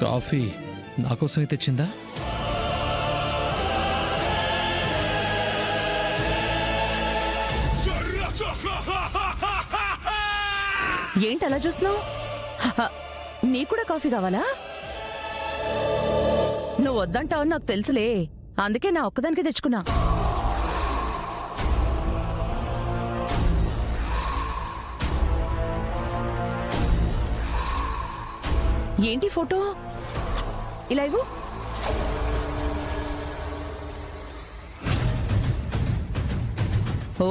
Coffee నాకోసమే తెచ్చిందా? ఏంటి అలా చూస్తున్నావు? నీ కూడా కాఫీ కావాలా? నువ్వు వద్దంటావు నాకు తెలుసులే, అందుకే నా ఒక్కదానికి తెచ్చుకున్నా. ఏంటి ఫోటో ఇలా ఇవ్వు. ఓ,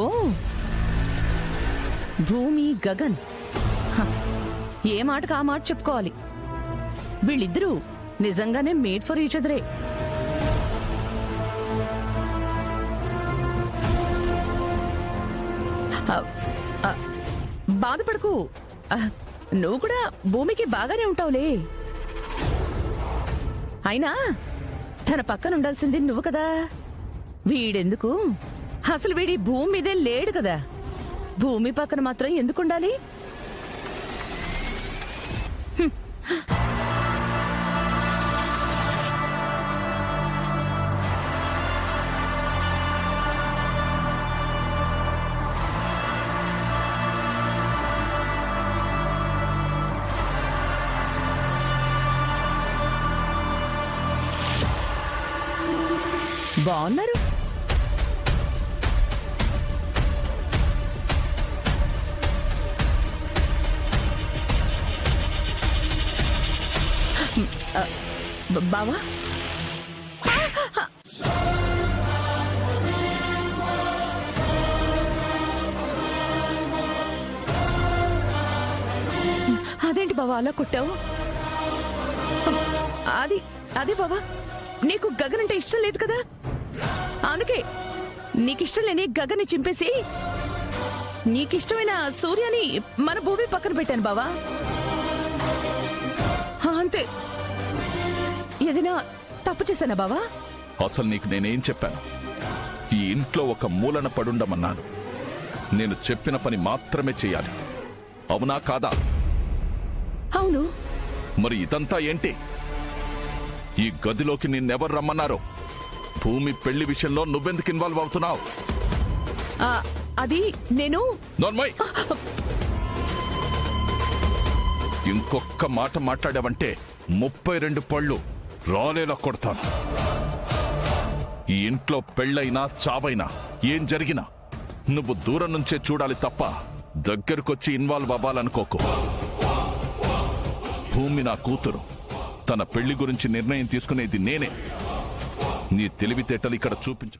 భూమి గగన్. ఏ మాటకు ఆ మాట చెప్పుకోవాలి. వీళ్ళిద్దరూ నిజంగానే మేడ్ ఫర్ ఈచ్ అదరే. బాధపడకు, నువ్వు కూడా భూమికి బాగానే ఉంటావులే. అయినా తన పక్కన ఉండాల్సింది నువ్వు కదా. వీడెందుకు, అసలు వీడి భూమి మీదే లేడు కదా. భూమి పక్కన మాత్రం ఎందుకుండాలి? బాగున్నారు. బావా, అదేంటి బావా అలా కొట్టావు? అది బావా, నీకు గగన్ అంటే ఇష్టం లేదు కదా, అందుకే నీకిష్టం లేని గగన్ని చింపేసి నీకిష్టమైన సూర్యని మన భూమి పక్కన పెట్టాను బావా. అంతే. ఏదైనా తప్పు చేశానా బావా? అసలు నీకు నేనేం చెప్పాను? ఈ ఇంట్లో ఒక మూలన పడుండమన్నాను. నేను చెప్పిన పని మాత్రమే చెయ్యాలి, అవునా కాదా? అవును. మరి ఇదంతా ఏంటి? ఈ గదిలోకి నిన్నెవరు రమ్మన్నారో? భూమి పెళ్లి విషయంలో నువ్వెందుకు ఇన్వాల్వ్ అవుతున్నావు? అది నేను నోర్మై, ఇంకొక్క మాట మాట్లాడావంటే 32 పళ్ళు రాలేలా కొడతాను. ఈ ఇంట్లో పెళ్ళైనా చావైనా ఏం జరిగినా నువ్వు దూరం నుంచే చూడాలి తప్ప దగ్గరకొచ్చి ఇన్వాల్వ్ అవ్వాలనుకోకు. భూమి నా కూతురు, తన పెళ్లి గురించి నిర్ణయం తీసుకునేది నేనే. నీ తెలివితేటలు ఇక్కడ చూపించు.